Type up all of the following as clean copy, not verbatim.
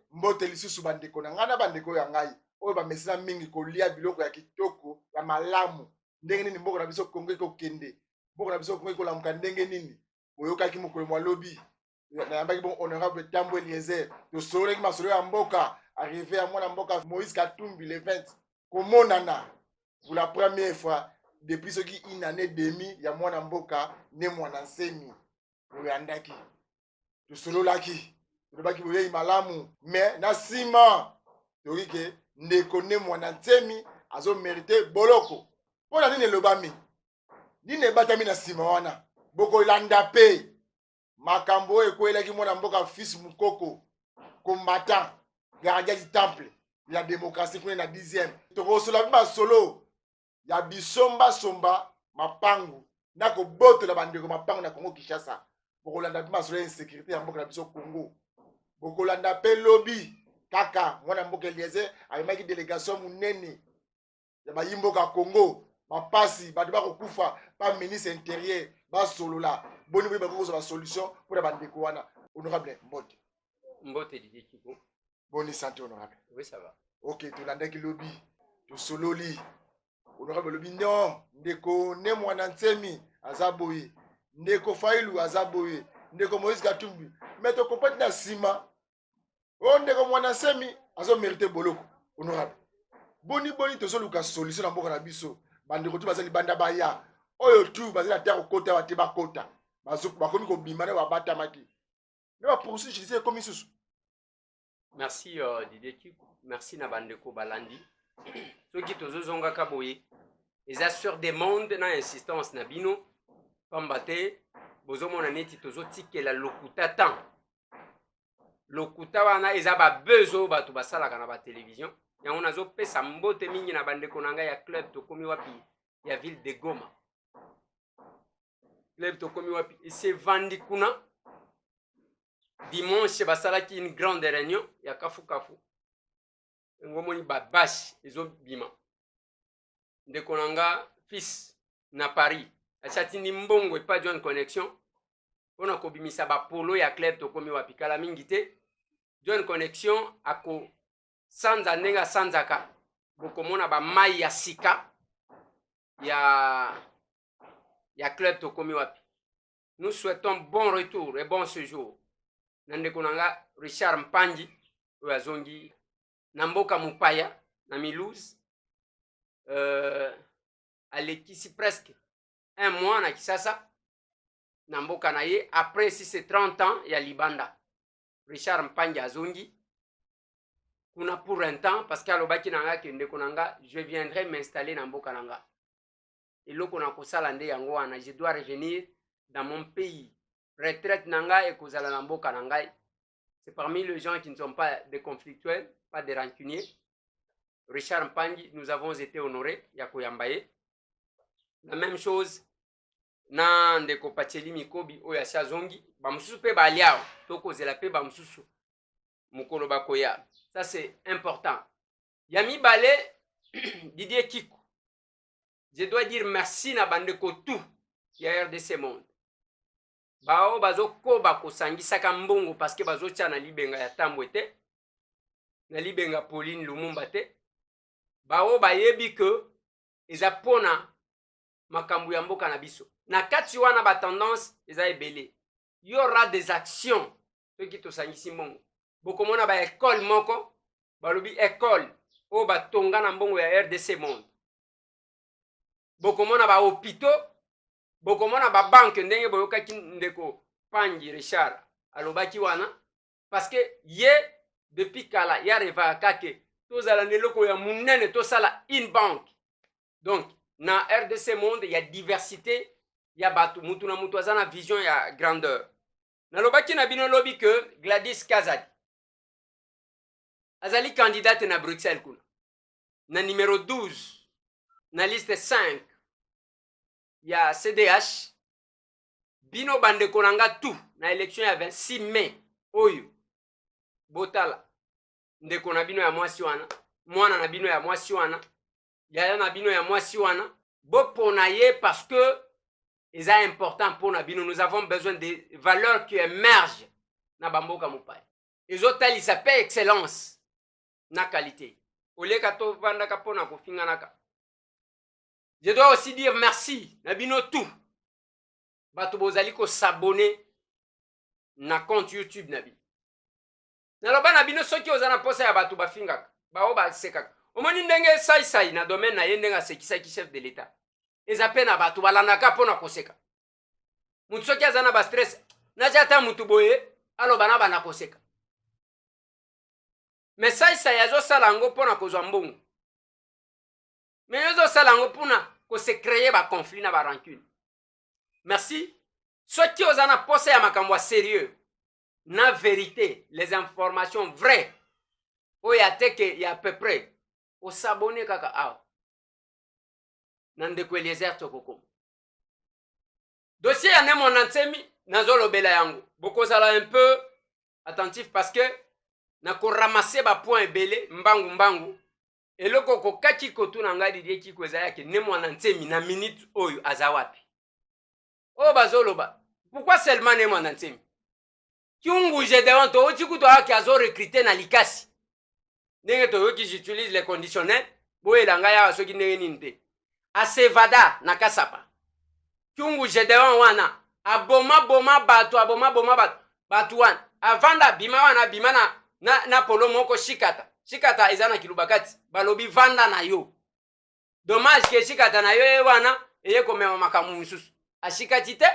mbote lisusu bandeko na ngana bandeko ya ngai oyo bamesina mingi kolia biloko ya kitoko ya malamu ndenge nini mboka na biso Kongo ekokende mboka na biso Kongo ekolamuka ndenge nini oyokaki mokolo mwa lobi nayambaki bon honorable Tambo Eliezer tosololaki masolo ya mboka arrivé ya mwana mboka Moïse Katumbi le 20 komonana pour la première fois depuis soki une année demi ya mwana mboka ne mwana nsemi oyandaki tosololaki tolobaki boyei malamu mais na nsima toyoki ke ndeko ne mwana nsemi azomérite boloko mpo na nini elobami nini ebatami na nsima wana bokolanda mpe makambo oyo ekweyelaki mwana mboka fils mukoko combattant gardien du temple ya démocratie kuna na 10e tokosola mpe masolo ya bisombasomba mapangu na kobotola bandeko mapangu na Congo Kinshasa bokolanda mpe masolo ya insécurité ya mboka na biso Congo bokolanda mpe lobi kaka mwana mboka Eliezer ayemaki délégation munene ya bayimboka Congo mapasi bato bakokufa ba ministre intérieur basolola boni boyi bakokozwa basolution mpona bandeko wana honorable Mbote Didier Kiko. Boni santé honorable. Oui, ça va. Ok, tolandaki lobi tosololi honorable lobi non ndeko ne mwana nsemi aza boye ndeko Failu aza boye ndeko Moïse Katumbi mais tokopati na nsima o ndeko mwana nsemi azomérite boloko honorable boni tozoluka solution na mboka na biso bandeko tu bazali banda baya oyo tu bazali ata kokota bate bakota bakomi kobima ne babatamaki ne bapoursuite judiciaire ekomi susu. Merci Didier Kiko. Merci na bandeko balandi. Soki tozozongaka boye eza sur demande na insistance na bino pamba te bozomona neti tozotikela lokuta tan lokuta wana eza babezo bato basalaka na batelevizio yango nazopesa mbote mingi na bandeko na ngai ya club tokomi wapi ya ville de Goma club tokomi wapi esevandi kuna dimanche basalaki une grande réunion ya kafu ngomoni babashi ezobima ndeko na nga fils na Paris achatindi mbongo epa John Connection mpona kobimisa bapolo ya club tokomi wapi kala mingi te John Connection ako sanza ndenge asanzaka bokomona bamai ya sika ya club tokomi wapi. Nous souhaitons bon retour et bon séjour na ndeko na nga Richard Mpangi oyo azongi na mboka mopaya na Milouze alekisi presque un mois na Kisasa na mboka na ye après si c'est 30 ans ya libanda. Richard Mpangi azongi kuna pour un temps parce que alobaki na nga ke ndeko na nga je viendrai m'installer na mboka na nga eloko na kosala nde yango wana je dois revenir dans mon pays. Retraite na nga ekozala na mboka na ngai. C'est parmi les gens qui ne sont pas des conflictuels, pas des rancuniers. Richard Mpangi, nous avons été honorés ya koyambaye. La même chose na ndeko Pacheli Mikobi oyo asia zongi bamususu pe baliao tokozela pe bamususu mukolo bakoya. Ça c'est important. Yami Balé Didier Kiko. Je dois dire merci na bandeko tout ya RDC Monde. Bao bazo koba kosangisaka mbongo parce que bazo tia na libenga ya Tambo te na libenga Pauline Lumumba te bao bayebi que eza pona makambu ya mboka na biso na kati wana ba tendance eza ebele y aura des actions ceux qui tosangisi mbongo bokomona ba école moko balobi école o batonga na mbongo ya RDC Monde bokomona ba hôpitaux bokomona ba banque ndenge boyokaki ndeko Pangi Richard alobaki wana parce que ye depuis kala ya reva kake tozala neloko ya munene tosala une banque donc na RDC Monde il y a diversité ya batu mutu na mutu azana vision ya grandeur nalobaki na bino lobi que Gladys Kazadi azali candidate na Bruxelles kuna na numéro 12 na liste 5 ya CDH bino bandeko nanga tout na élection ya 26 mai oyo botala ndeko na bino ya mwasi wana mwana na bino ya mwasi wana yaya na bino ya mwasi wana bopona ye parce que eza important pour na bino. Nous avons besoin des valeurs qui émergent na bamboka mopaya. ezotalisa pe excellence na qualité oleka tovandaka mpona kofinganaka. Je dois aussi dire merci na bino tout bato bozali s'abonner na compte YouTube na bino. Naloba na bino soki oza na posa ya bato bafingaka bao basekaka omoni ndenge sai na domaine na ye ndenge asekisaki chef de l'état eza pe na bato balandaka mpona koseka. Mutu soki aza na bastress naji ata mutu boye aloba na bana koseka. Me sai azosala yango mpona kozwa mbongo, me azosala yango mpona kose créer baconflit na barancune. Merci soki oza na posa ya makambo ya sérieux na vérité, les informations vraies oyo ateke ya à peu près osabone kaka awa na ndeko Eliezer Tokokoma. Dossier ya Nemona Ntsemi nazolobela yango bokozala un peu attentif parce que nako ramasser ba point ebele mbangu eloko kokaki kotuna ngai Didier Kiko ezayaki Nemona Ntsemi na minute oyo azawapi oyo bazoloba. Pourquoi seulement Nemona Ntsemi? Kiungu Gedeon to oti kuto aki azo recruter na likasi ndenge toyoki j'utilise les conditionnels boyela ngai awa soki ndenge nini te asevada na kasapa. Kiungu Gedeon wana aboma bato wana avanda bima wana bima na polo moko shikata ezana kilubakati balobi vanda na yo. Dommage ke shikata na yo wana eye komema makamu misusu ashikati te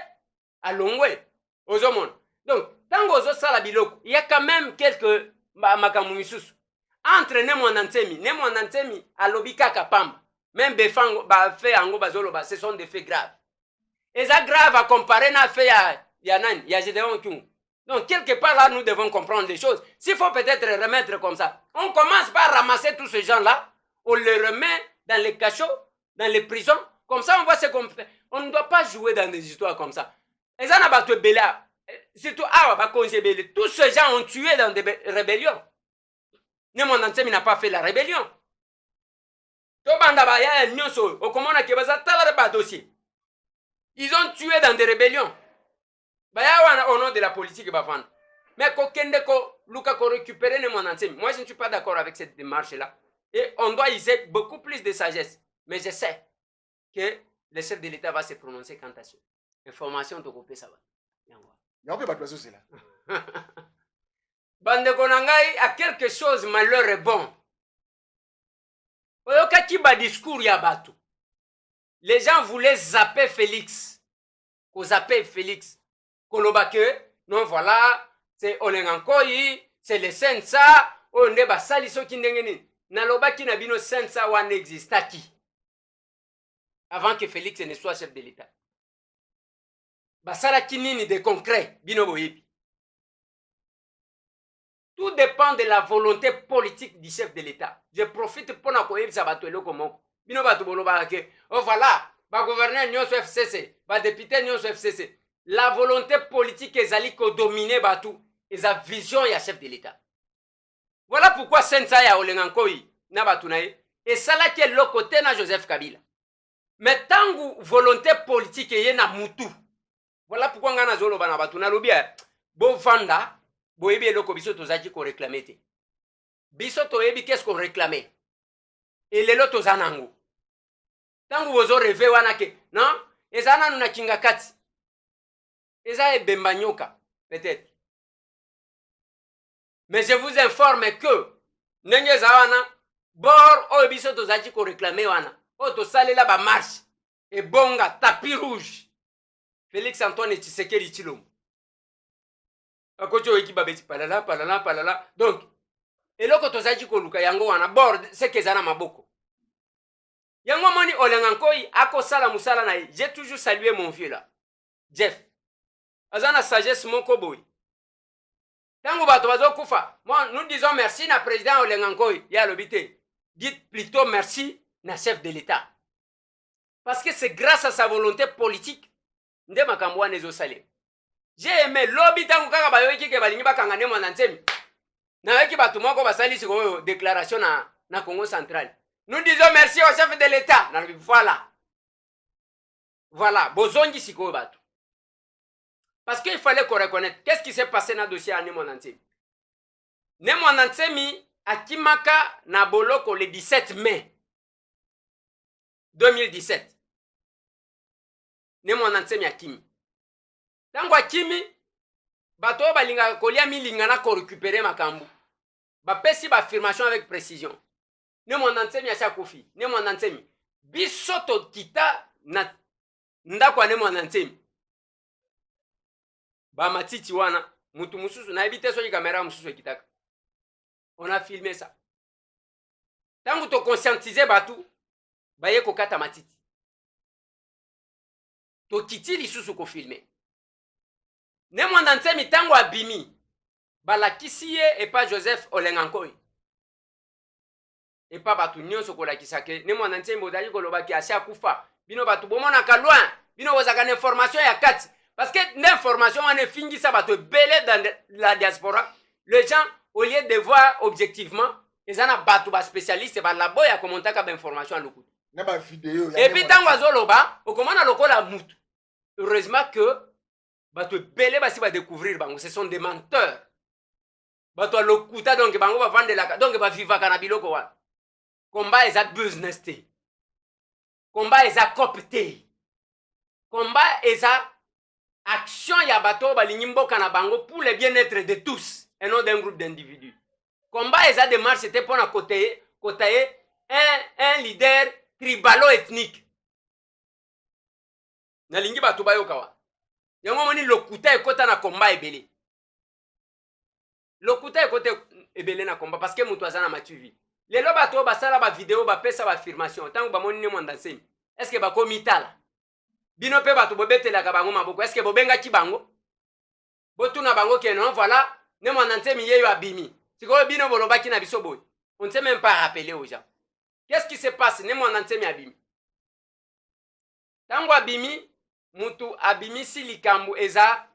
alongwe ozomona. Donc tango ozosala biloko il y a quand même quelques makamu misusu entre Nemona Ntsemi alobi kaka pamba même befango ba fait yango bazoloba ce sont des faits graves. Et ça grave à comparer na fait ya nani ya Gedeon Kiungu. Donc quelque part là nous devons comprendre les choses. S'il faut peut-être remettre comme ça, on commence par ramasser tous ces gens là, on les remet dans les cachots, dans les prisons, comme ça on voit ce qu'on fait. On ne doit pas jouer dans des histoires comme ça. Et ça n'a pas de bela. Surtout tous ces gens ont tué dans des rébellions. Nemona Ntsemi n'a pas fait la rébellion. Dossier. Ils ont tué dans des rébellions. Au nom de la politique. Mais Luka ko récupérer Nemona Ntsemi. Moi je ne suis pas d'accord avec cette démarche-là. Et on doit user beaucoup plus de sagesse. Mais je sais que le chef de l'État va se prononcer quant à ça. Information de couper ça va. Bandeko nangai a quelque chose malheur est bon. Oyokaki ba discours ya bato. Les gens voulaient zapper Félix. Ko zapper Félix. Koloba que non voilà, c'est Olengankoi, c'est le Sensa, on ne ba sali soki ndenge nini. Nalobaki na bino Sensa wana existaki. Avant que Félix ne soit chef de l'État. Basala kinini de concret bino boyebi. Tout dépend de la volonté politique du chef de l'État. Je profite pour na koyebisa bato eloko moko. Bino bato boloba ke oh voilà, ba gouverneur nyonso FCC, ba député nyonso FCC. La volonté politique ezali ko dominer bato eza vision ya chef de l'État. Voilà pourquoi Sensa ya Olengankoi na bato na ye et sala ke eloko te na Joseph Kabila. Mais tangu volonté politique ye na mutu. Voilà pourquoi ngana zoloba na bato na lobia bo vanda boyebi eloko biso tozaki ko réclamer te. Biso toyebi qu'est-ce qu'on réclamait. Et lelo tozanango. Tangu bozo reve wana ke, non? Ezana nuna kinga kati. Eza ebemba nyoka, peut-être. Mais je vous informe que ndenge za wana bor oyo biso tozaki ko réclamer wana. O to salela ba marche et bonga tapis rouge. Félix Antoine Tshisekedi Tshilombo. Akocho eki babeti palala. Donc, eloko tozaki ko luka yango wana bord sekezana maboko. Yango moni Olengankoi ako sala musala na. J'ai toujours salué mon vieux là. Jeff. Azana sagesse moko boy. Tango bato bazo kufa. Moi nous disons merci na président Olengankoi ya lobité. Dites plutôt merci na chef de l'État. Parce que c'est grâce à sa volonté politique nde makambo wana ezosale. J'ai aimé lobby tango kaka bayoki ke balingi bakanga Nemona Ntsemi. Na weki bato moko basali siko déclaration na Congo central. Nous disons merci au chef de l'État. Voilà. Voilà, bozongi siko bato. Parce qu'il fallait qu'on reconnaisse qu'est-ce qui s'est passé dans le dossier à Nemona Ntsemi. ne mwana nsemi akimaka na boloko le 17 mai 2017. Ne mwana nsemi akimi. Tango akimi, bato balingaka kolia milinga na ko récupérer makambu. Bapesi ba affirmation avec précision. Ne mwana nsemi acha kufi. Ne mwana nsemi. Biso to kita na ndako ne mwana nsemi. Ba matiti wana mutu mususu na ebite so kamera mususu ekitaka. On a filmé ça. Tango to conscientiser batu baye kokata matiti. To kiti lisusu ko filmer. Ne mwana nsemi tango abimi balakisi ye epa Joseph Olengankoi epa batu nyonso kolakisake ne mwana nsemi bozali kolobaki asi akufa bino batu bomonaka loin bino bozaka na information ya kati parce que l'information wana efingisa bato ebele dans la diaspora. Les gens au lieu de voir objectivement ezana bato ba spécialiste ba labo ya komontaka ba information lokuta na ba vidéo et puis tango azoloba okomona lokola mutu. Heureusement que bato ebele basi ba découvrir bango ce sont des menteurs. Bato lokuta donc bango ba vandelaka donc ba vivaka na biloko wana. Combat eza business te. Combat eza cop te. Combat eza action ya bato balingi mboka na bango pour le bien-être de tous et non d'un groupe d'individus. Combat eza démarche te pona kotaye un leader tribalo-ethnique. Nalingi bato bayoka wa. Yango moni lokuta ekota na combat ebele. Lokuta ekota ebele na combat parce que mutu azana matuvi. Lelo bato basala ba vidéo ba pesa ba affirmation tango ba moni ne mwanda nsemi. Est-ce que bako mitala? Bino pe bato bobetelaka bango maboko. Est-ce que bobengaki bango? Botuna bango ke non voilà ne mwanda nsemi yeyo abimi. Sikoyo bino bolobaki na biso boy. On ne sait même pas rappeler aux gens. Qu'est-ce qui se passe? Ne mwanda nsemi abimi. Tango abimi mutu abimi si likambu eza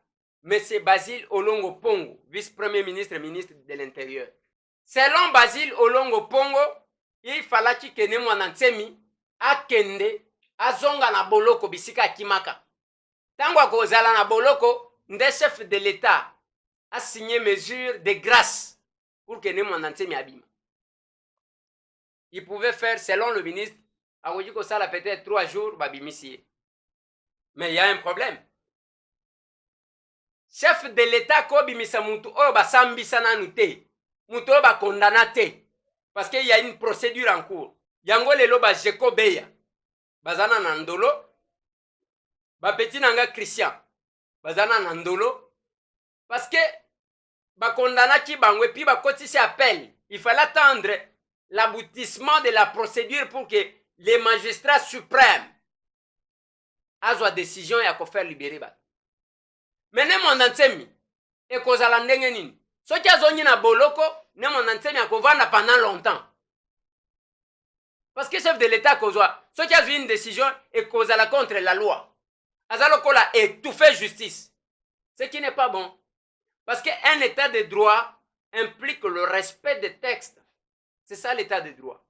Monsieur Basile Olongo Pongo, vice-premier ministre, ministre de l'Intérieur. Selon Basile Olongo Pongo, il fallait que ne mwana nsemi akende azonga na boloko bisika kimaka. Tango akozala na boloko, nde chef de l'État a signé mesure de grâce pour que ne mwana nsemi abima. Il pouvait faire, selon le ministre, a ça peut-être 3 jours, babimisier. Mais il y a un problème. Chef de l'État ko bimisa mutu o basambisa nanu te. Mutu o ba condamna te. Parce qu'il y a une procédure en cours. Yango lelo ba Jeko Beya. Bazana nandolo. Ba petit nanga Christian. Bazana nandolo. Parce que ba condamna ki bangwe pi ba kotisi appel. Il fallait attendre l'aboutissement de la procédure pour que les magistrats suprêmes azwa décision ya ko faire libérer ba. Mais ne mwana nsemi ekozala ndenge nini? Soki azongi na boloko ne mwana nsemi akovanda pendant longtemps. Parce que chef de l'État kozwa soki azwi une décision ekozala contre la loi. Azalokola étouffer justice. Ce qui n'est pas bon. Parce qu'un état de droit implique le respect des textes. C'est ça l'état de droit.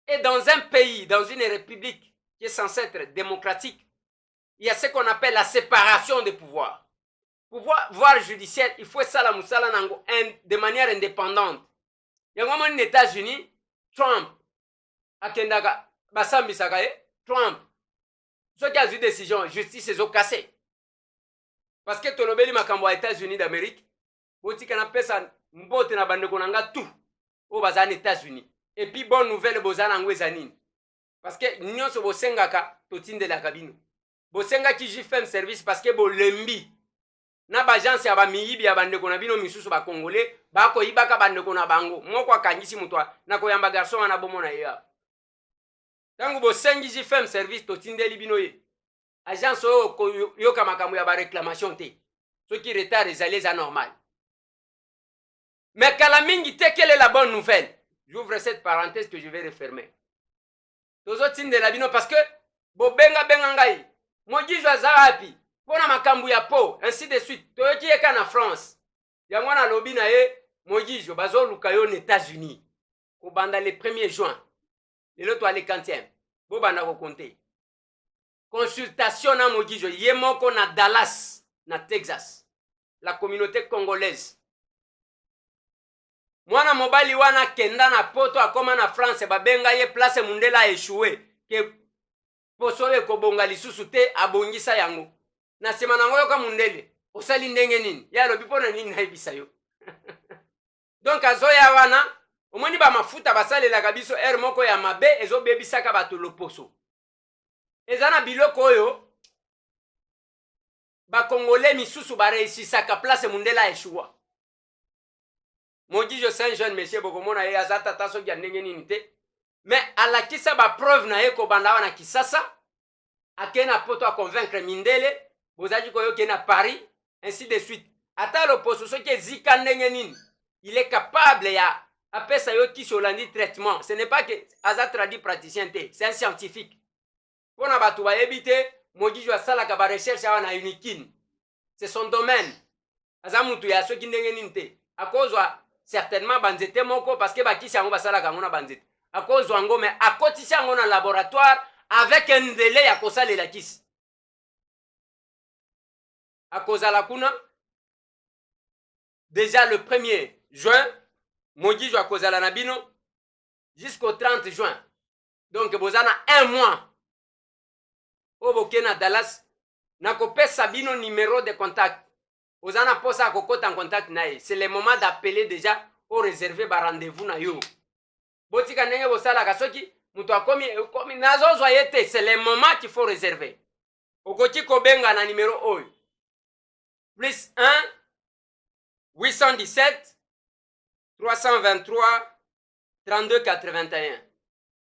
Et dans un pays, dans une république qui est censée être démocratique, il y a ce qu'on appelle la séparation des pouvoirs. Pouvoir judiciaire, il faut ça la musala nango de manière indépendante. Il y a un moment aux États-Unis, Trump, akendaka basambi sakaye, Trump. Ceux qui ont eu décision, justice est cassé. Parce que tolobeli makambo aux États-Unis d'Amérique, boti kana pesa mbote na bandeko nanga tout au bazan États-Unis. Et puis bonne nouvelle bozana ngwezanini. Parce que nyonso bosengaka totinde la kabino. Bosenga ki jifem service parce que bo lembi na bagence ya ba miyibi ya bandeko na bino misusu ba congolais ba ko ibaka bandeko na bango moko akangisi mutwa na ko yamba garçon na bomona ya tangu bosengi jifem service to tindeli bino ye agence o ko yoka makambo ya ba réclamation te ce qui retard ezali za normal. Mais kalamingi te quelle est la bonne nouvelle? J'ouvre cette parenthèse que je vais refermer. Tozo tindela bino parce que bo benga ngai mojijo azapi pona makambu ya po ainsi de suite toyoki eka na France yango na lobi na ye mojijo bazoluka yo aux États-Unis ko banda le 1er juin lelo to ale 40e bo banda ko compter consultation na mojijo ye moko na Dallas na Texas la communauté congolaise mwana mobali wana kenda na poto akoma na France babenga ye place mundele a échoué ke poso ekobonga lisusu te abongisa yango na nsima nango yoka mundele osali ndenge nini ye alobi mpo na nini nayebisa yo donc azoya wana omoni bamafuta basalelaka biso ere moko ya mabe ezobebisaka bato loposo eza na biloko oyo bakongole misusu bareisisaka place mundele a échoué Mogijo c'est un jeune monsieur bokomona ye aza tata soki ya ndenge nini te mais alakisa bapreuve na ye kobanda wana Kisasa ake na poto a convaincre mindele bozali koyoke na Paris ainsi de suite ata loposo soki ezika ndenge nini il est capable ya apesa yo kisi olandi traitement ce n'est pas que aza traduit praticien te c'est un scientifique mpona bato bayebi te Mogijo asalaka barecherche awa na Unikine c'est son domaine aza mutu ya soki ndenge nini te akozwa certainement banzete moko parce que bakisi yango basalaka yango na banzete akozwa yango mais akotisi yango na laboratoire avec un délai ya kosalela kisi akozala kuna déjà le 1er juin Mogijo akozala na bino jusqu'au 30 juin donc bozana 1 mois o boke na Dallas nakopesa bino numéro de contact ozana posa kokota en contact naye c'est le moment d'appeler déjà au réserver ba rendez-vous na yo botika ndenge bosalaka soki mutu akomi nazozwa ye te c'est le moment qu'il faut réserver okoki kobenga na numéro oyo plus 1 817 323 32 81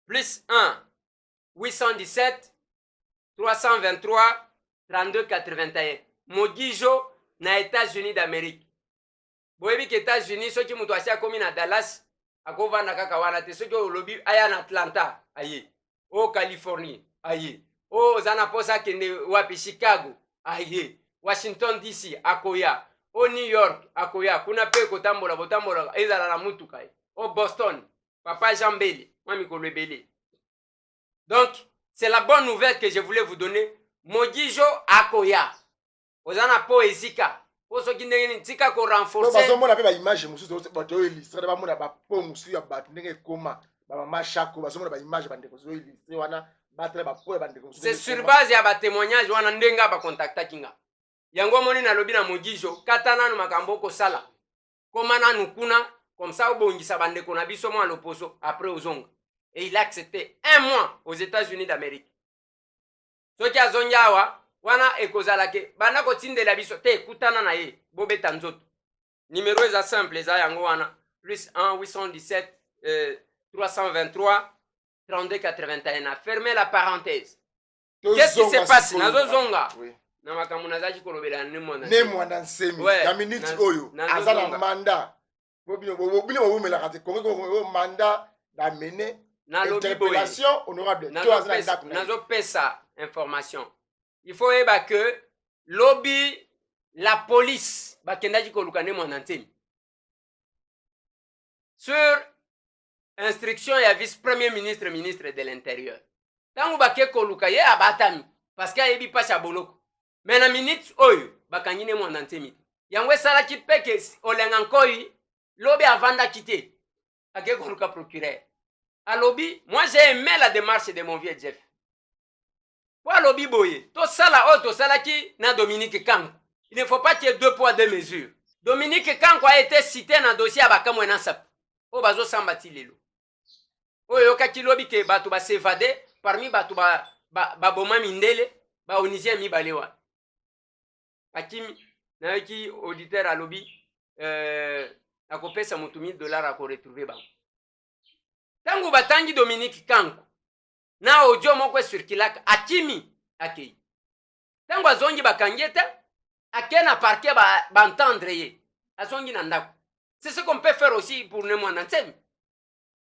plus 1 817 323 32 81 Mogijo na États-Unis d'Amérique. Boyebi ke États-Unis soki mutu asi akomi na Dallas akovanda kaka wana te soki olobi aya na Atlanta aye o Californie aye o zana posa kende wapi Chicago aye Washington DC akoya o New York akoya kuna pe kotambola botambola ezala na mutu kai o Boston papa Jean Bele mami kolebele. Donc c'est la bonne nouvelle que je voulais vous donner. Mogijo akoya ozana po ezika poso kindenge tika ko renforcer bazomona pe ba image mususu bato illustré ba mona ba po musu ya bato ndenge koma ba mama shako bazomona ba image bande ko zo illustré wana batre ba po bande ko c'est sur base ya ba témoignage wana ndenga ba contacta kinga yango moni na lobi na Mogijo katana no makambo ko sala koma na nukuna comme ça obongisa bande ko na biso mo loposo après ozonga et il a accepté 1 mois aux États-Unis d'Amérique soki azonyawa wana ekozalake bana kotindela biso te kutana na ye bobeta nzoto numéro eza simple eza yango wana plus 1 817 323 32 81 fermez la parenthèse. Qu'est-ce qui se passe nazozonga na makambo nazaki kolobela ne mwana nsemi ya minute oyo azala manda bobino bomela kate kongo manda d'amener interpellation honorable nazopesa information. Il faut que lobby la police bakendaki kolukane mwanantemi sur instruction ya vice-premier ministre ministre de l'intérieur tangu bake koluka ye abatami parce que ayebi pasha boloko mais na minute oyo bakangine mwanantemi yango esalaki peke olenga nkoi lobby avanda kite ake koluka procureur alobi moi j'ai aimé la démarche de mon vieux Jeff pour lobby boye to sala o to sala ki na Dominique Kanko. Il ne faut pas qu'il y ait 2 poids 2 mesures. Dominique Kanko a été cité dans le dossier à Bakamou et Nansap. O bazo sambati lelo. O yoka ki lobby ke bato ba s'évader parmi bato ba boma mindele ba onisien mi balewa. Akimi na ki auditeur à lobby akopesa mutu $1000 à ko retrouver ba. Tangu batangi Dominique Kanko na audio moko circulaka akimi akei tango azongi bakangeta akena parquet ba entendre ye azongi na ndako. C'est ce qu'on peut faire aussi pour ne mwana nsemi.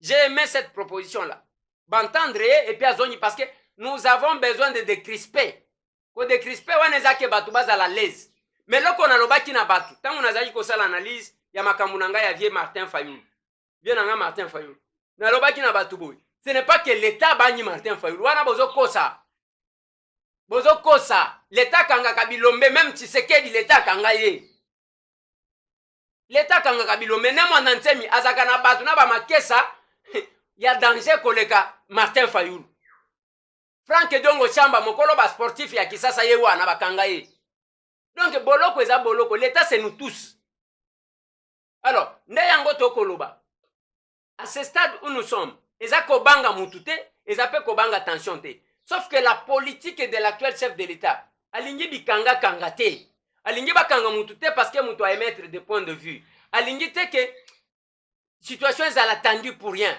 J'ai aimé cette proposition là bantendre ye et puis azongi parce que nous avons besoin de décrisper ko décrisper wana ezake batu bazala l'aise mais loko na lobaki na batu tango nazali ko sala analyse ya makambo nanga ya vie Martin Fayulu bien nanga Martin Fayulu na lobaki na batu boy. Ce n'est pas que l'État bani Martin Fayulu. Wana bozo kosa. L'État kanga kabilombe même Tshisekedi l'État kanga ye. L'état kangaka bilo mene mwana ntemi azaka na batu na ba makesa ya danger koleka Martin Fayulu. Frank Dongo Chamba mokolo ba sportif ya kisasa ye wana bakanga ye. Donc boloko eza boloko, l'état c'est nous tous. Alors, nde yango tokoloba. À ce stade où nous sommes, eza kobanga mutute, eza pe kobanga tension te. Sauf que la politique de l'actuel chef de l'État, alingi bikanga kangate. Alingi bakanga mutute parce que muto a émettre des points de vue. Alingi te que situation est à l'attendu pour rien.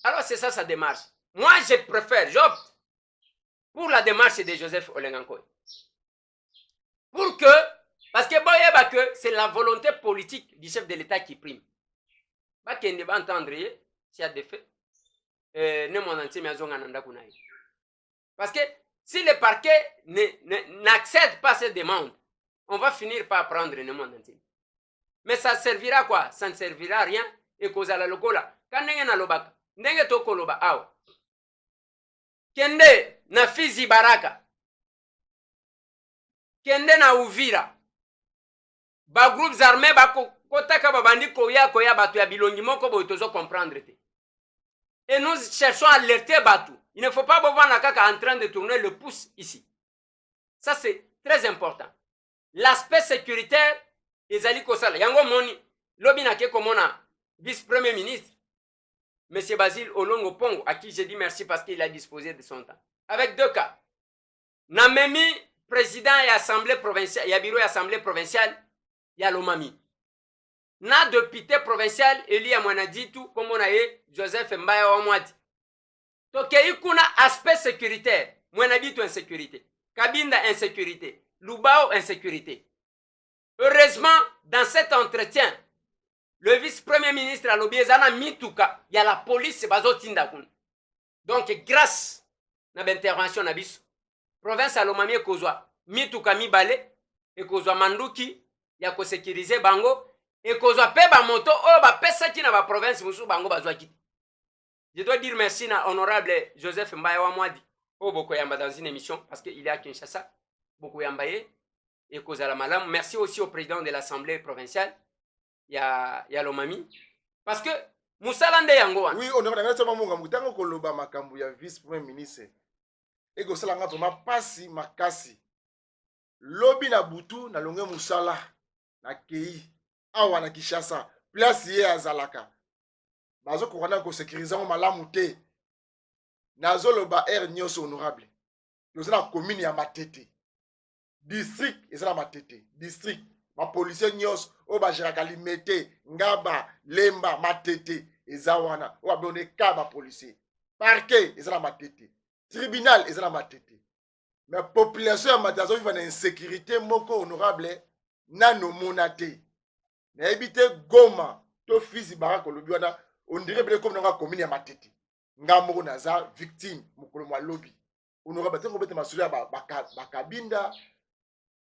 Alors c'est ça sa démarche. Moi je préfère, j'opte pour la démarche de Joseph Olengankoy. Pour que, parce que c'est la volonté politique du chef de l'État qui prime. Bakende ba entendre s'il y a des faits. Ne mon entier mazonga nanda kunaï. Parce que si le parquet n'accède pas à cette demande, on va finir par prendre le monde entier. Mais ça servira à quoi? Ça ne servira à rien. Et cause à la locola. Quand n'est na lobaka, n'est to koloba aw. Kende na Fizi Baraka. Kende na Uvira. Ba groupes armés ba kotaka babandi koya batu ya bilongi moko boitozo comprendre te. Et nous cherchons à alerter batu. Il ne faut pas voir la kaka en train de tourner le pouce ici. Ça c'est très important. L'aspect sécuritaire, ezali kosala. Yango moni, lobi na ke komona vice-premier ministre, M. Basile Olongo Pongo, à qui j'ai dit merci parce qu'il a disposé de son temps. Avec deux cas. Namemi, président et assemblée provinciale, il y a bureau et assemblée provinciale, il y a l'Omami. Na député provincial, Eli Amwanaditu, comme on a eu, Joseph Mbaya Omwadi. Donc, il y a un aspect sécuritaire. Mwanaditu insécurité. Kabinda insécurité. Lubao insécurité. Heureusement, dans cet entretien, le vice-premier ministre a l'obézana mituka, il y a la police bazotinda kun. Donc grâce à l'intervention nabiso, province à l'omami kozwa mituka mibale et kozwa manduki ya ko sécuriser bango et kozwa pe ba moto o ba pesa ki na ba province musu bango bazwa kiti. Je dois dire merci à honorable Joseph Mbaya Wamwadi au boko yamba dans une émission parce qu'il est à Kinshasa, boko yambaye et kozala malam. Merci aussi au président de l'Assemblée provinciale. Il y a l'Omami. Parce que Moussalande Yangoan. Oui, on a dit que Moutango Koloba Makambu, ya vice-premier ministre. Et que ça vraiment passi makasi. Lobi na butu na longe Moussala na Kei. Awa na Kishasa. Place ye azalaka. Bazo kokana ko sécuriser malamu te. Nazo loba air nyoso honorable. Yo na commune ya Matete. District ezala Matete. District ma policier nyos o ba jeraka limete ngaba lemba Matete ezawana o ba bone ka ba policier parquet ezala Matete tribunal ezala Matete mais population ya Matazo vivant na insécurité moko honorable nano monate na ebite Goma to Fizi Baraka lobi wana on dirait bien comme na commune ya Matete ngamoko naza victime mokolo mwa lobi honorable te ko bete masulia ba kabinda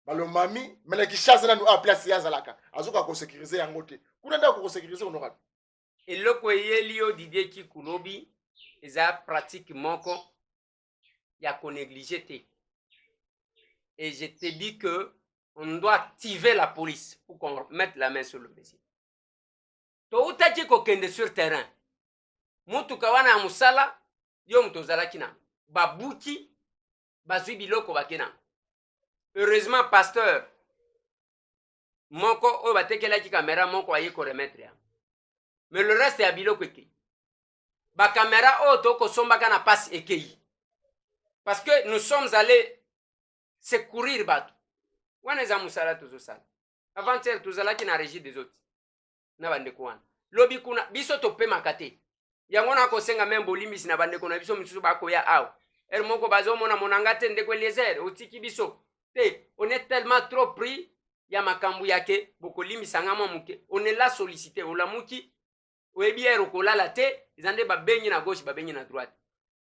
balomami mais qui chasse na nous à place ya zalaka azuka ko sécuriser yango te kuna nda ko sécuriser honorable et loko yelio Didier Kikulobi eza pratique moko ya ko négliger te. Et je te dis que on doit activer la police pour qu'on mette la main sur le dossier. To utaki ko kende sur terrain mutu kawana musala yo mutozala kina babuki bazwi biloko bakena. Heureusement, pasteur, moko o batekela ki caméra moko aye ko remettre ya. Mais le reste ya biloko eke. Ba caméra o to ko somba kana passe eke. Parce que nous sommes allés secourir batu. Wana za musala tuzo sala. Avant-hier tuzala ki na régie des autres. Na bande ko wana. Lobi kuna biso to pe makate. Yango na ko senga membo limis na bande ko na biso misusu ba ko ya aw. Er moko bazo mona monangate ndeko Eliezer otiki biso. On est tellement trop pris, ya makambu yake, boko limi sangama muke. On est là sollicité, on la muki, ou est bien rokola la te, ils en ont ba benyi na gauche, ba benyi na droite.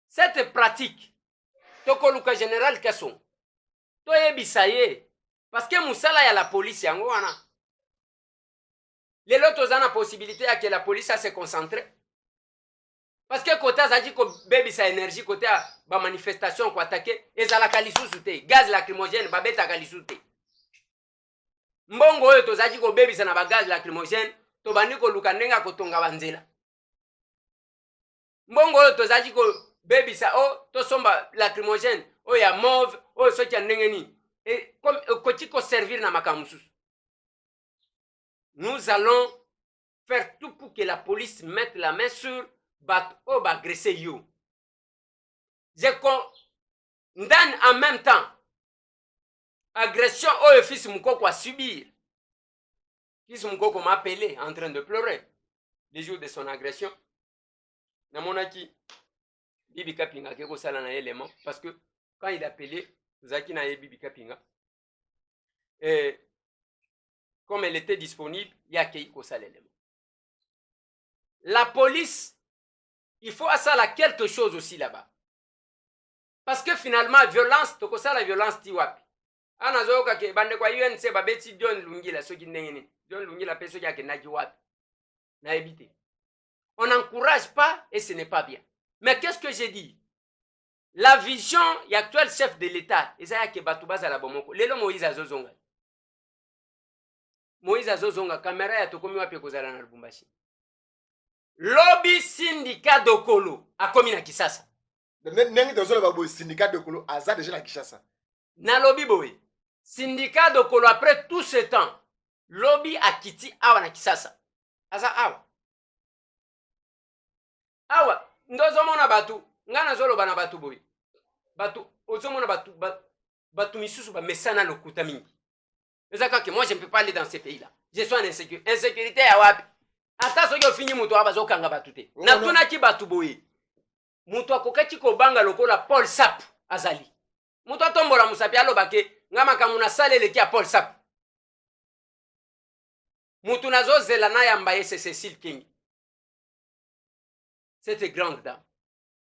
Cette pratique, toko luka général kasson, to yebisaye, parce que musala ya la police yango wana. Les lotos ont la possibilité à que la police a se concentrer. Parce que côté azaki ko baby sa énergie côté ba manifestation ko attaquer ezala kalisusu te gaz lacrymogène ba beta kalisusu te mbongo oyo tozaki kobebisa na bagaz lacrymogène tobandi koluka ndenge ya kotonga banzela mbongo oyo tozaki kobebisa tosomba lacrymogène oyo ya mauve oyo soki ya ndenge nini koki koservir na makambo mosusu. Nous allons faire tout pour que la police mette la main sur bato bagressé yo. Je condamne en même temps agression oyo fils Moukoko a subir. Fils Moukoko m'a appelé en train de pleurer les jours de son agression. Namonaki Bibi Kapinga qui est na élément parce que quand il a appelé Zaki na Bibi Kapinga et comme elle était disponible, il y a qui l'élément. La police, il faut à ça quelque chose aussi là-bas. Parce que finalement, violence, tu ça la violence tiwapi. Anazoka ke bande kwa UNC babeti John Lungila soki ndengeni. John Lungila peso yake naji wapi. Na éviter. On n'encourage pas et ce n'est pas bien. Mais qu'est-ce que j'ai dit? La vision y actuel chef de l'État, Isaiah ke batubaza la bomoko. Lelo Moïse azozonga. Moïse azozonga kamera ya tokomi wapi kozala na Lubumbashi. Lobby syndicat Dokolo akomi na Kisasa. Nengi tozola babo syndicat Dokolo aza déjà na Kinshasa. Na lobby boy. Syndicat Dokolo après tout ce temps, lobby akiti awa na Kisasa. Aza awa. Awa ndozomona batu ngana zolo bana batu boy. Batu ozomona batu misusu ba mesana lokuta mingi. Ezaka que moi je ne peux pas aller dans ces pays-là. Je suis en insécurité. Insécurité ya wapi? Ata soki ofini mutu abazokanga batu te. Na tuna ki batu boye. Mutu akokati ko banga lokola Paul Sap azali. Mutu atombola musapi alobake ngama kamuna salele ki a Paul Sap. Mutu nazo zela na yamba yese Cécile King. Cette grande dame.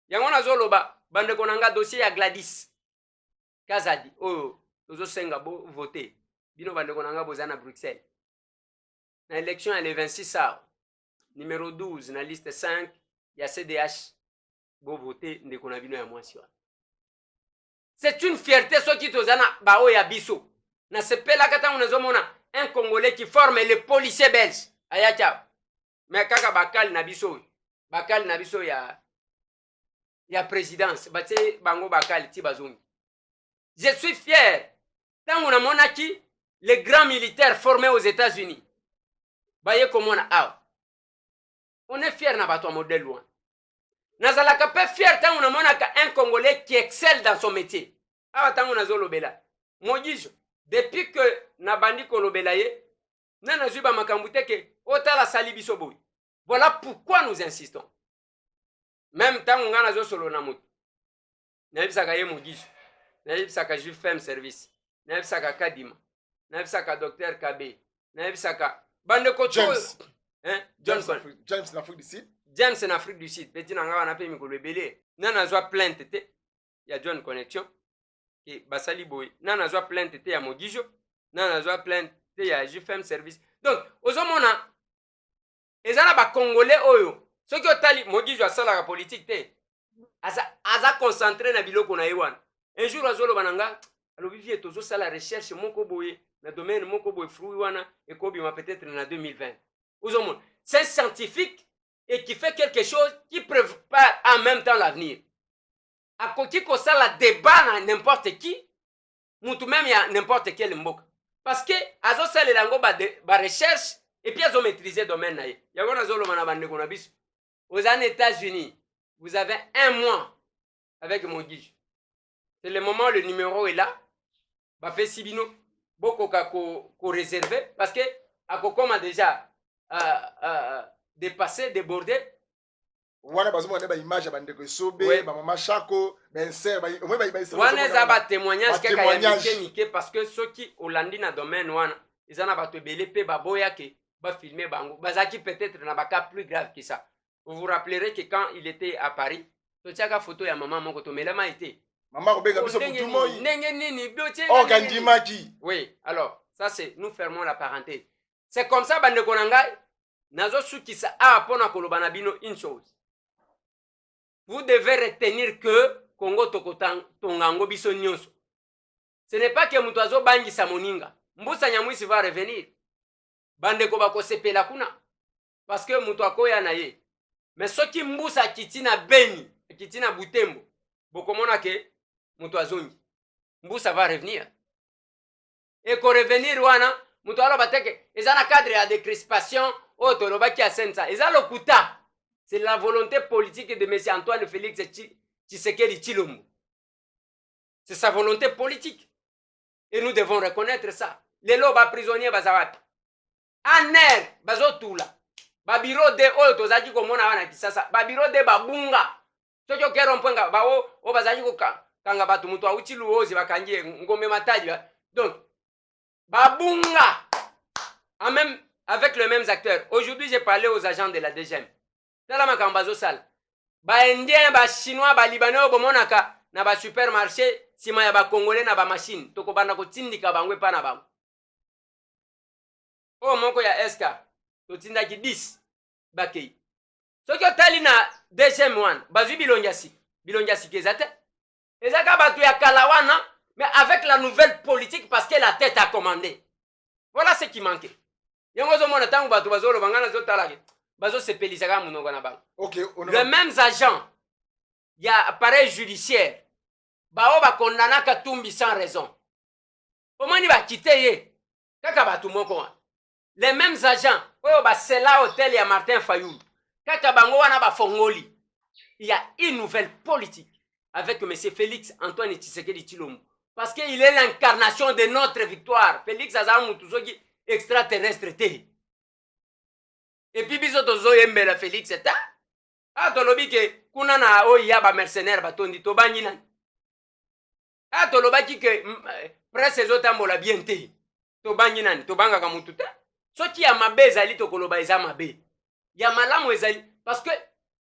Yango nazo loba bande konanga dossier ya Gladys Kazadi. Oh, tozo senga bo voter. Bino bande konanga bozana Bruxelles. Na élection elle est 26 ans. Numéro 12 na liste 5 il y a CDH bo voter ndeko na bino ya mwasi. C'est une fierté ce qui tozana bao ya biso. Na sepela kata unazomona un Congolais qui forme les policiers belges. Ayacha. Mais kaka bakali na biso. Bakali na biso ya présidence. Bate bango bakali ti bazongi. Je suis fier. Tant on a monaki les grands militaires formés aux États-Unis. Baye komona awa. On est fier na bato modèle loin. Nazalaka pe fier tant on a monaka un Congolais qui excelle dans son métier. Awa tant on a zolobela. Mojijo depuis que na bandi kolobela ye na nazuba makambute ke otala sali biso boy. Voilà pourquoi nous insistons. Même tant on a zo solo na moto. Na bisaka ye mojijo. Na bisaka ju femme service. Na bisaka kadima. Na bisaka docteur Kabe. Na bisaka bande ko James. James en Afrique du Sud. James en Afrique du Sud. Petit nanga wana pe mikolo ebele. Na nazwa plainte te ya John Connection. Ki basali boy. Na nazwa plainte te ya Mogijo. Na nazwa plainte te ya JFM service. Donc, ozomona ezana ba Congolais oyo. Soki otali Mogijo asala la politique te. Aza concentré na biloko na yewana. Un jour azolo bananga alobi vie tozo sala recherche moko boye na domaine moko boye fruit wana et kobima peut-être na 2020. Ozomona, c'est scientifique et qui fait quelque chose qui prépare en même temps l'avenir. A koki ko sala débat na n'importe qui, mutu même ya n'importe quel mboka. Parce que azo sala lango ba recherche et puis azo maîtriser domaine na ye. Yango na zolo mana bande kona biso. Aux États-Unis, vous avez un mois avec mon guide. C'est le moment, le numéro est là. Bapé Sibino, beaucoup ko réservé parce que Akokom a déjà dépassé, débordé. Wana bazomona ba image bande ko sobe ba mama Chako ben ser ba au moins ba wana za ba témoignage kaka ya mike parce que ceux qui Hollandi na domaine wana ils en a bato belé pe ba boya ke ba filmer bango bazaki peut-être na ba cas plus grave que ça. Vous vous rappellerez que quand il était à Paris, to tiaka photo ya maman moko to melama été. Maman Robega biso pour tout le monde. Oh Gandimaki. Oui, alors ça c'est nous fermons la parenthèse. C'est comme ça bande konanga nazo sukisa a pona kolobana bino une chose. Vous devez retenir que Congo Tokotan Tongango biso nyonso. Ce n'est pas que mutu azo bangisa moninga. Mbusa Nyamwisi va revenir. Bandeko bakosepela kuna. Parce que mutu akoya na ye. Mais soki Mbusa kitina Beni, kitina Butembo, bokomona ke mutu azongi. Mbusa va revenir. Et ko revenir wana, mutu alo bateke, ezana cadre ya décrispation, otolobaki ya sensa. Eza lokuta. C'est la volonté politique de M. Antoine Félix Tshisekedi Tshilombo. C'est sa volonté politique. Et nous devons reconnaître ça. Les lobes prisonniers bazawati. Aner, bazotula. Babiro de oyo tozaji komona wana kisasa. Babiro de babunga. Tokyo kero mpenga bao o bazaji ko kanga batu mutu auti luozi bakangie ngombe mataji. Donc babunga. En même avec les mêmes acteurs. Aujourd'hui, j'ai parlé aux agents de la DGM. Tala makambazo sal. Ba indien, ba chinois, ba libanais bomonaka na ba supermarché sima ya ba congolais na ba machine. Toko banda ko tindika bangwe pa na bango. O moko ya eska to tindaki 10 bakei. Soki otali na DGM wana, bazui bilonjasi kezate. Ezaka batu ya kalawana, mais avec la nouvelle politique parce que la tête a commandé. Voilà ce qui manquait. Yongozo mona tangu batu bazolo bangana zo talaki. Bazo sepelisaka munongo na bango. Okay, les mêmes agents, il y a appareil judiciaire. Bao ba kondana Katumbi sans raison. Omani ba kiteye. Kaka batu moko. Les mêmes agents, oyo ba sela hôtel ya Martin Fayulu. Kaka bango wana ba fongoli. Il y a une nouvelle politique avec M. Félix Antoine Tshisekedi Tshilombo. Parce qu'il est l'incarnation de notre victoire. Félix Azam Mutuzogi extraterrestre te. Et puis biso tozo yembela Félix eta. Ah tolobi ke kuna na oya ba mercenaire batondi to banyi nani. Ah tolobaki ke presse ezotambola bien te. To banyi nani to banga ka mutu te. Soki ya mabe ezali to koloba eza mabe. Ya malamu ezali parce que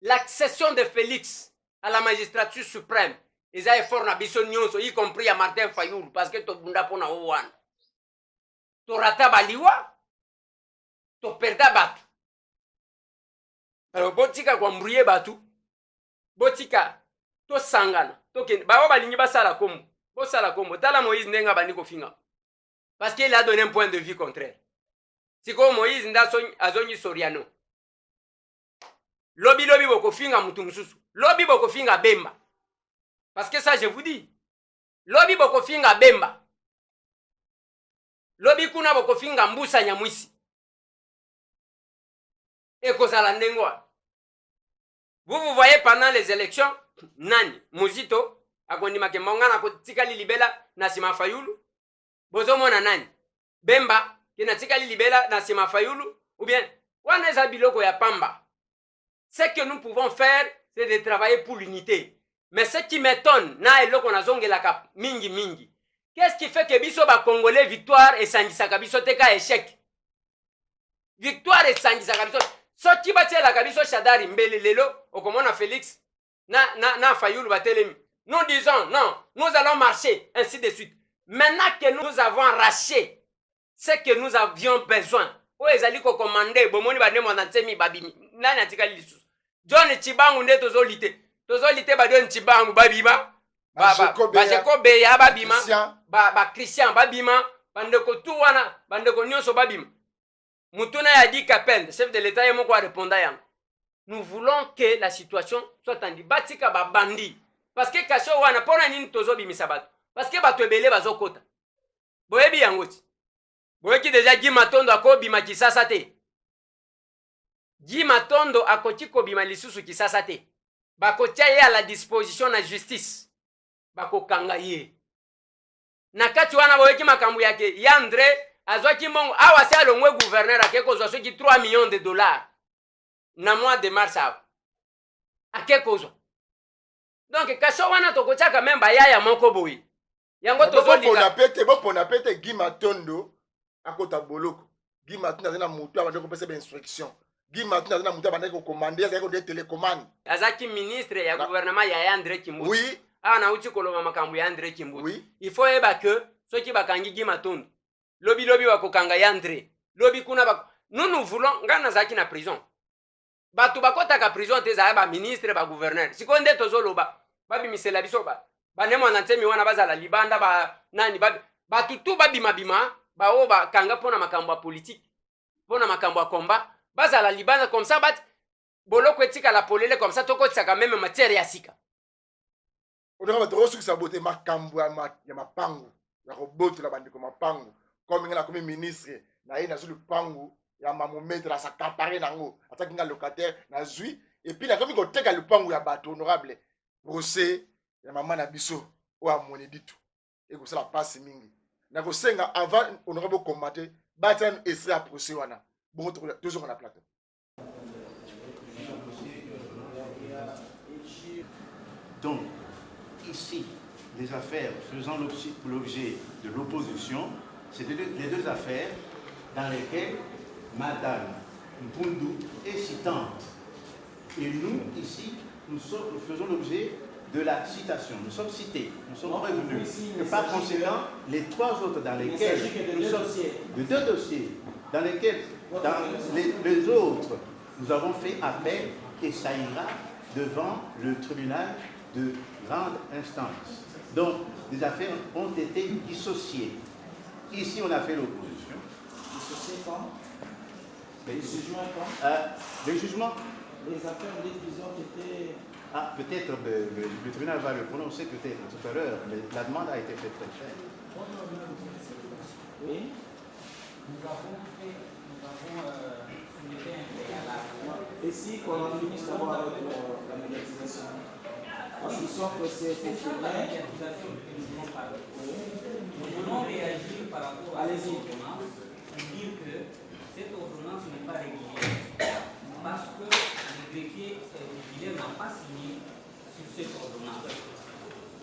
l'accession de Félix à la magistrature suprême eza effort na biso nyonso y compris ya Martin Fayulu parce que to bunda pona owana. To rata baliwa to perda batu. Alors botika kwa mbrouiller batu. Botika to sangana. To ken ba balingi basala kombo. Bo sala kombo. Tala Moïse ndenga bandi ko finga. Parce qu'il a donné un point de vue contraire. Siko Moïse nda azongi Soriano. Lobi boko finga mutu mususu. Lobi boko finga Bemba. Parce que ça je vous dis. Lobi boko finga Bemba. Lobi kuna boko finga Mbusa Nyamwisi. Et kozala ndengwa. Vous voyez pendant les élections, nani, Muzito, akondima ke mongana ko tikali libela na sima Fayulu. Bozo mona nani? Bemba, ki na tikali libela na sima Fayulu, ou bien, wana za biloko ya pamba. Ce que nous pouvons faire, c'est de travailler pour l'unité. Mais ce qui m'étonne, na eloko na zonge la kap, mingi. Qu'est-ce qui fait que biso ba Congolais victoire et sangisaka biso teka échec? Victoire et sangisaka biso. Soki batia la kabiso Shadari mbele lelo okomona Félix na Fayulu batelemi. Nous disons non, nous allons marcher ainsi de suite. Maintenant que nous avons arraché ce que nous avions besoin. O ezali ko commander bomoni ba ndemo na nsemi babimi. Nani atikali lisusu. John Chibangu nde tozolite ba John Chibangu babima. Ba Jacob ya babima. Ba Christian babima. Bandeko tu wana, bandeko nyonso babima. Mutuna ya dit Kapende, chef de l'État et moko répondant yang. Nous voulons que la situation soit en batika ba bandi. Parce que kasho wana pona nini tozo bimisa bato. Parce que bato ebele bazokota. Boyebi yangoti. Boyeki déjà Guy Matondo akobima kisasa te. Guy Matondo akoti kobima lisusu kisasa te. Bakotia ye à la disposition na justice. Bakokanga ye. Nakati wana boyeki makambu yake Yandre azwaki mongo awa se alongwe gouverneur akeko zwa soki 3 millions de dollars na mois de mars awa akeko zwa. Donc kasho wana tokochaka memba yaya moko boyi yango tozolika bopona pete Guy Matondo akota boloko. Guy Matondo azana mutu abande ko pesa ba instruction. Guy Matondo azana mutu abande ko commander azako de télécommande. Azaki ministre ya gouvernement ya André Kimbuti. Oui. Ana uti koloma makambu ya André Kimbuti. Oui. Il faut eba que soki bakangi Guy Matondo. Lobi bakokanga Yandre. Lobi kuna nous voulons ngana zaki na prison. Batu bakota ka prison te za ba ministre ba gouverneur. Sikonde tozoloba. Babi misela biso ba. Banemo na ntemi wana bazala libanda ba nani batu tu babima baoyo bakanga mpona makambo ya politike mpona makambo ya komba bazala libanda comme ça bati boloko etikala polele comme ça tokotisaka meme matière ya sika otoka bato kosukisa bote makambo ya mapangu ya kobotola bandeko mapangu comme nga nakomi ministre na ye nazwi lupangu ya mamometre asakapare nango ataki nga locataire nazwi epuis nakomi koteka lupangu ya bato honorable procès ya mama na biso oyo amoni ditu ekosala mpasi mingi nakosenga avant honorable okomate batia estre ya procès wana bongo tozonga na plateau. Donc, ici, les affaires faisant l'objet de l'opposition, c'est les deux affaires dans lesquelles Madame Mpundu est citante. Et nous, ici, nous faisons l'objet de la citation. Nous sommes cités, nous sommes revenus. Et par conséquent, les trois autres dans lesquels nous sommes... De deux dossiers dans lesquels, dans les autres, nous avons fait appel et ça ira devant le tribunal de grande instance. Donc, les affaires ont été dissociées. Ici, on a fait l'opposition. Dissociées quand? Les jugements quand? Les jugements. Les affaires, ils ont été... Ah, peut-être le tribunal va le prononcer peut-être tout à l'heure, mais la demande a été faite très chère. Oui. Nous avons soulevé un préalable. Et si qu'on finisse d'abord avec la médiatisation? Parce qu'ils sont pressés pour finir. Nous voulons réagir par rapport à cette ordonnance pour dire que cette ordonnance n'est pas régulière parce que le greffier titulaire n'a pas signé sur cette ordonnance.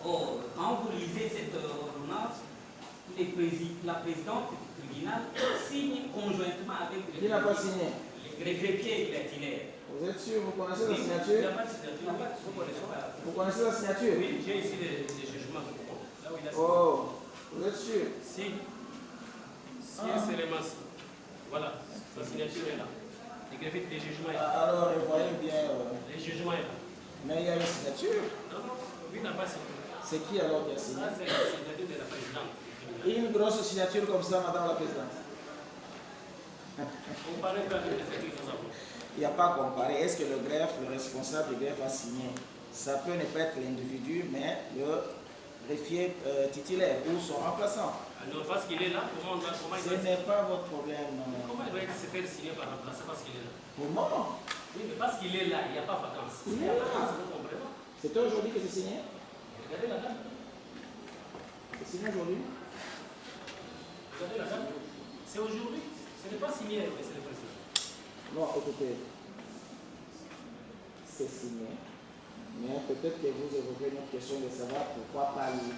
Or, quand vous lisez cette ordonnance, la présidente du tribunal signe conjointement avec le Qui n'a pas signé? greffier titulaire. Vous êtes sûr? Vous connaissez la signature? Il n'y a pas de signature. Vous connaissez la signature? Oui, j'ai ici les jugements. Là où il a signé. Oh, vous êtes sûr? Si. Si, c'est les masses. Voilà, sa signature est là. Les greffiers des jugements est là. Alors, voyez bien. Les jugements est là. Mais il y a une signature. Non, non, lui n'a pas signé. C'est qui alors qui a signé? Là, c'est la signature de la présidente. Une grosse signature comme ça, madame la présidente. Comparez pas avec ce que nous avons. Il n'y a pas à comparer. Est-ce que le greffe, le responsable du greffe a signé? Ça peut ne pas être l'individu, mais le greffier titulaire ou son remplaçant. Alors, parce qu'il est là, comment Ce n'est pas votre problème. comment il va se faire signer par remplacer parce qu'il est là? Comment? Oui, mais parce qu'il est là, il n'y a pas vacances. Il Il y est a là. vacances, vous comprenez? C'est aujourd'hui que c'est signé? Regardez la date. C'est signé aujourd'hui? Regardez la date. C'est aujourd'hui. Ce n'est pas signé, mais c'est le président. Non, écoutez. C'est signé. Mais peut-être que vous évoquez une question de savoir pourquoi pas lui.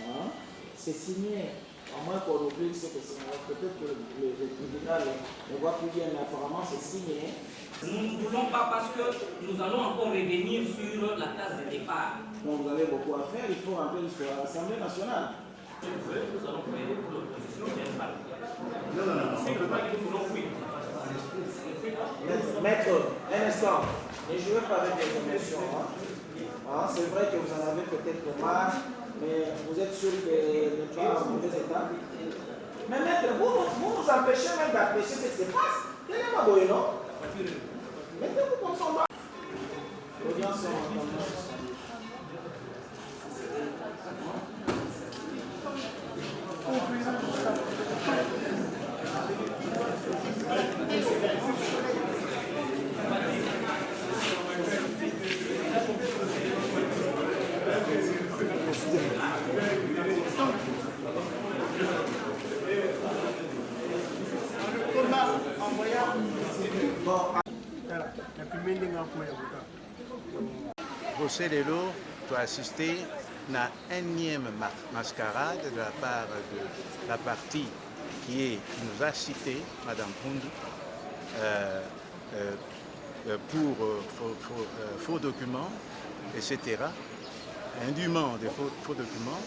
Hein? C'est signé. À moins qu'on oublie ce que c'est. Peut-être que le tribunal ne voit plus bien, mais apparemment c'est signé. Nous ne voulons pas parce que nous allons encore revenir sur la case de départ. Donc vous avez beaucoup à faire, il faut rentrer jusqu'à l'Assemblée nationale. Nous allons plaider pour l'opposition, bien sûr. Non. C'est que pas que nous voulons fuir. Maître, un instant. Ne jouez pas avec les émotions. C'est vrai que vous en avez peut-être marre, mais vous êtes sûr que le pays est en mauvais état. Mais maître, vous nous empêchez même d'apprécier ce qui se passe. Tenez ma boye, non? Mettez-vous comme ça. L'audience est en José Lelo doit assister à une énième mascarade de la part de la partie qui nous a cité, Madame Pundu, pour faux documents, etc. Indûment de faux documents.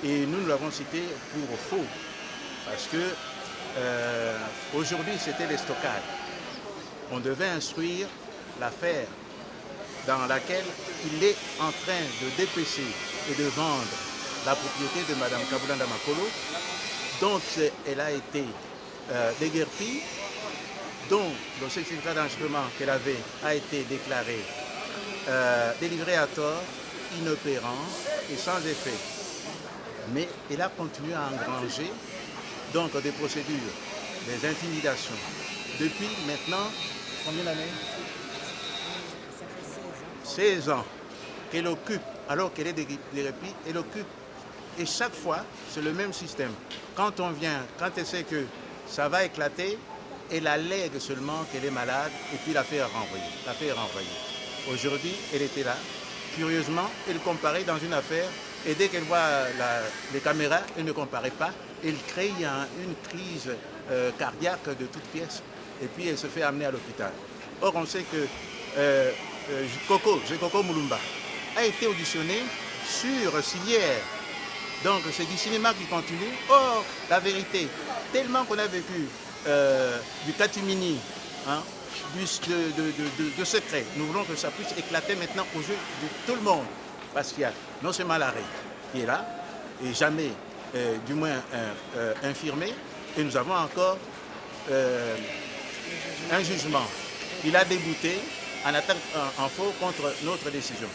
Et nous l'avons cité pour faux, parce que aujourd'hui c'était le stockage. On devait instruire l'affaire dans laquelle il est en train de dépêcher et de vendre la propriété de Mme Kabulanda Makolo dont elle a été déguerpie, dont le certificat d'enregistrement qu'elle avait a été déclaré délivré à tort, inopérant et sans effet. Mais elle a continué à engranger donc des procédures, des intimidations. Depuis maintenant, combien d'années? Ça fait 16 ans qu'elle occupe, alors qu'elle est déguerpie, elle occupe. Et chaque fois, c'est le même système. Quand on vient, quand elle sait que ça va éclater, elle allègue seulement qu'elle est malade et puis l'affaire est renvoyée. Aujourd'hui, elle était là. Curieusement, elle comparait dans une affaire et dès qu'elle voit les caméras, elle ne comparait pas. Elle crée une crise cardiaque de toutes pièces et puis elle se fait amener à l'hôpital. Or, on sait que Coco Mulumba a été auditionné sur Silière. Donc c'est du cinéma qui continue. Or, la vérité, tellement qu'on a vécu du catimini, hein, de secret, nous voulons que ça puisse éclater maintenant aux yeux de tout le monde. Parce qu'il y a non seulement l'arrêt qui est là, et jamais, du moins, infirmé, et nous avons encore un jugement qu'il a débouté en attaque en faux contre notre décision.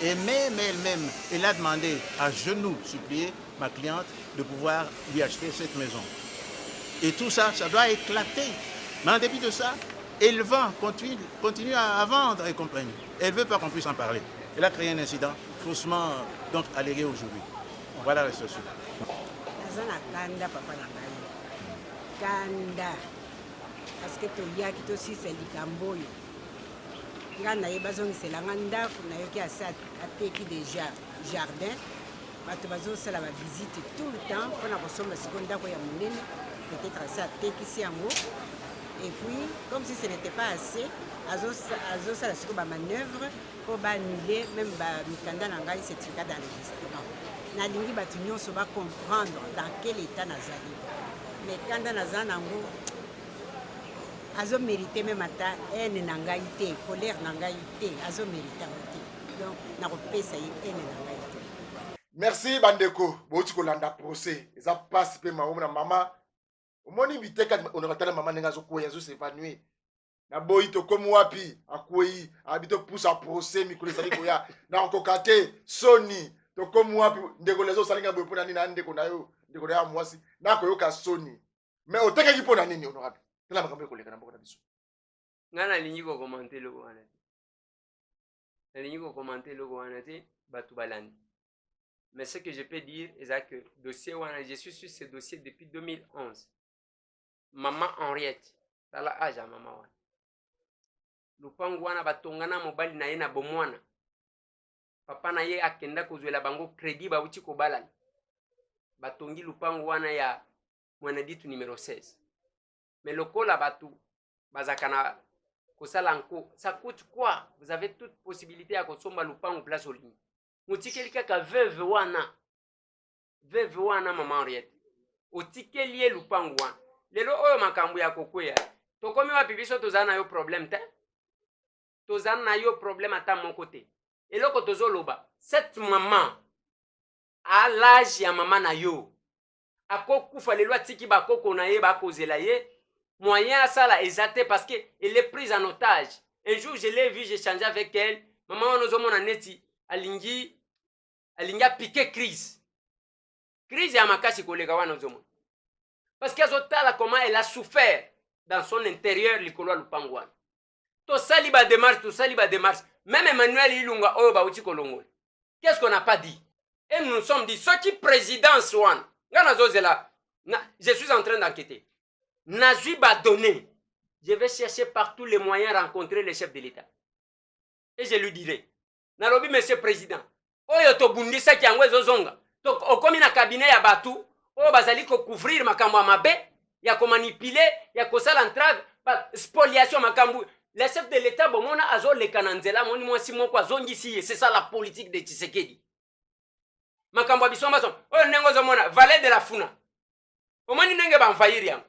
Et même elle-même, elle a demandé à genoux, supplier ma cliente de pouvoir lui acheter cette maison. Et tout ça, ça doit éclater. Mais en dépit de ça, elle vend, continue à vendre et compagnie. Elle ne veut pas qu'on puisse en parler. Elle a créé un incident faussement donc allégué aujourd'hui. Voilà la situation. kanda papa na ngai kanda parce que toyaki tosisa likambo oyo ngai nayeba azongiselanga ndako nayoki ase ateki déjà jardin bato bazosala bavisite tout le temps mpona kosomba sikoyo ndako ya monene peut-être ase atekisi yango et puis comme si ce n'était pas assez azosala sikoyo bamanœuvre mpo baannule même bamikanda na ngai certificat d'enregistrement nalingi bato nyonso bacomprendre dans quel état nazali mais kanda naza nango azomérite même ata haine na ngai te colère na ngai te azomérite yango te donc nakopesa ye haine na ngai te. Merci bandeko bouti kolanda procès eza pasi mpe maomo na mama omoni biteka onakatala mama ndenge azokwea azosevanue na boyi tokomi wapi akwei abi topusa procès mikolo ezali koya na okoka te soni tokomi wapi ndeko lezo osalinga boye mpona nini na ndeko na yo ndeko na ya mwasi nakoyoka soni mais otekaki mpona nini honorable tala makambo ekoleka na mboka na biso ngai nalingi kokomante eloko wana te nalingi kokomante eloko wana te bato balandi mais ce que je peux dire eza que dossier wana je suis sur ce dossier depuis 2011 maman Henriette tala age ya mama wana lupangu wana batongana mobali na ye na bomwana papa na ye akenda kozwela bango crédit bauti kobalana batongi lupangu wana ya mweneditu numéro 16 mais lokola batu bazaka na kosala nko ça coûte quoi vous avez toute possibilité ya kosomba lupangu place olingi motikeli kaka veuve wana mama Henriette otikeli ye lupangu wana lelo oyo makambo ya kokwea tokomi wapi biso tozala na yo problème te tozala na yo problème ata moko te eloko tozoloba cette maman à l'âge ya mama na yo akokufa lelo atiki bakoko na ye bakozela ye moyen asala eza te parce que elle est prise en otage un jour je l'ai vu j'ai changé avec elle maman wana ozomona neti alingi apike crise ya makasi koleka wana ozomona parce que azotala comment elle a souffert dans son intérieur likolo ya lupango wana tosali badémarche même Emmanuel Ilunga oyo bauti kolongola qu'est-ce qu'on n'a pas dit et nous nous sommes dit soki présidence wana nga nazozela je suis en train d'enquêter nazwi badonné je vais chercher par tous les moyens rencontrer le chef de l'État et je lui dirai nalobi monsieur président oyo tobundisaki yango ezozonga okomi na cabinet ya batu oyo bazali kocouvrir makambo ya mabe ya komanipule ya kosala entrave spoliation makambo le chef de l'État bomona azoleka na nzela moni mwasi moko azongisi ye c'est ça la politique de Tshisekedi makambo ya biso mbaso oyo ndenge ozomona valet de la funa omoni ndenge bamfayiri yango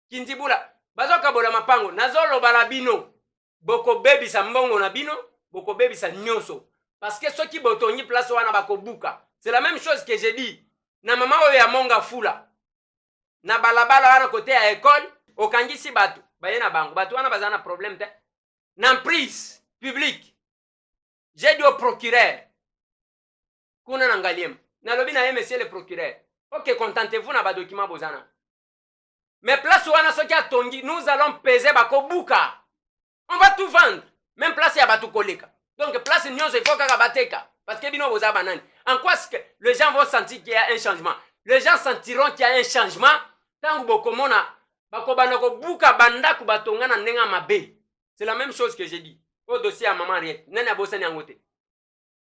kinzibula bazokabola mapango nazoloba na bino bokobebisa mbongo na bino bokobebisa nyonso parce que soki botongi place wana bakobuka c'est la même chose que j'ai dit na mama oyo ya monga fula na balabala wana côté ya école okangisi bato baye na bango bato wana baza na problème te na prise publique. J'ai dit au procureur kuna na ngaliema nalobi na ye monsieur le procureur, ok, contentez-vous na ba document bozana, mais place wana soki atongi nous allons peser bako buka, on va tout vendre, même place ya bato koleka. Donc place nyonso il faut kaka bateka parce que bino boza banani. En quoi est-ce que les gens vont sentir qu'il y a un changement? Les gens sentiront qu'il y a un changement tangu bokomona bakobana ko buka banda ku batongana ndenga mabe. C'est la même chose que j'ai dit au dossier à maman Riet. Nana bosani angote.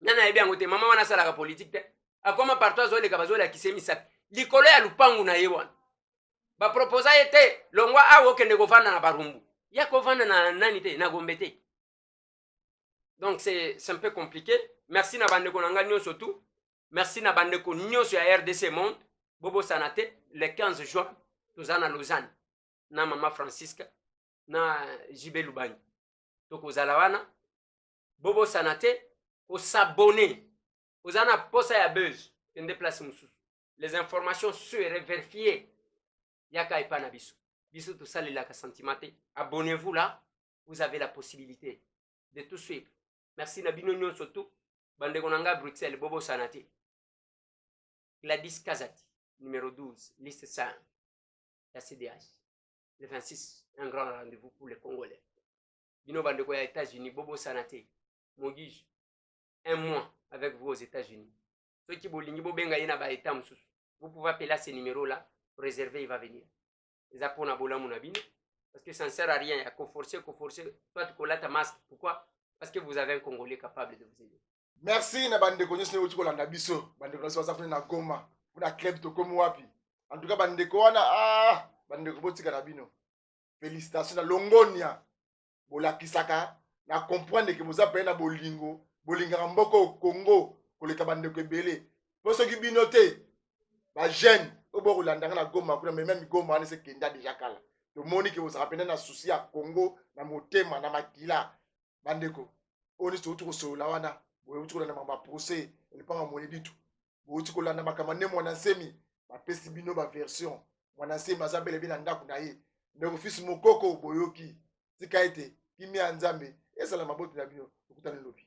Nana ebi angote maman wana sala ka politique te. Akoma partout zo le kabazo la kisemi sak. Likolo ya lupangu na yewan. Ba proposa ete longwa awo kende govana na barumbu. Ya govana na nani te na gombete. Donc c'est un peu compliqué. Merci na bandeko nanga nyonso tout. Merci na bandeko nyonso ya RDC Monde. Bobo Sanate le 15 juin tozana Lausanne. Na mama Francisca na JB Lubani. Toko zalawana Bobo Sanate au s'abonner. Ozana posa ya buzz kende place mususu. Les informations seraient vérifiées. Yaka ipana biso. Biso to salela ka sentimate. Abonnez-vous là, vous avez la possibilité de tout suivre. Merci na bino nyonso tout. Bandeko nanga Bruxelles Bobo Sanate. Gladys Kazati, numéro 12, liste 5, la CDH. Le 26, un grand rendez-vous pour les Congolais. Bino bandeko ya États-Unis, Bobo Sanate, Mogige, un mois avec vous aux États-Unis. Ceux qui bolingi bobenga yena ba état mususu. Vous pouvez appeler à ce numéro-là, réserver, il va venir. Les apona bola munabine, parce que ça ne sert à rien, à forcer, toi tu colles ta masque. Pourquoi? Parce que vous avez un Congolais capable de vous aider. Merci na bandeko nyonso uti kolanda biso. Bandeko nyonso baza na Goma. Kuna club to komo wapi. En tout cas bandeko wana bandeko botika na bino. Félicitations na Longonia. Bolakisaka na comprendre que vous appelez na bolingo. Bolinga mboko au Congo koleka bandeko ebele. Poso ki binote. Ba jeune obo kolanda na Goma kuna même Goma ane se kenda déjà kala. To moni que vous rappelez na souci ya Congo na motema na makila. Bandeko oni so uti so la wana. Vous avez un procès, il pas en monnaie du tout. Vous avez un makamane mon ensemi, ma pesibino ma version, mon ensemi ma zabele bien anda kunaye. Ne refuse mon coco boyoki, c'est qu'a été, qui m'y a nzambe, et ça la mabote na bio, vous avez lobi.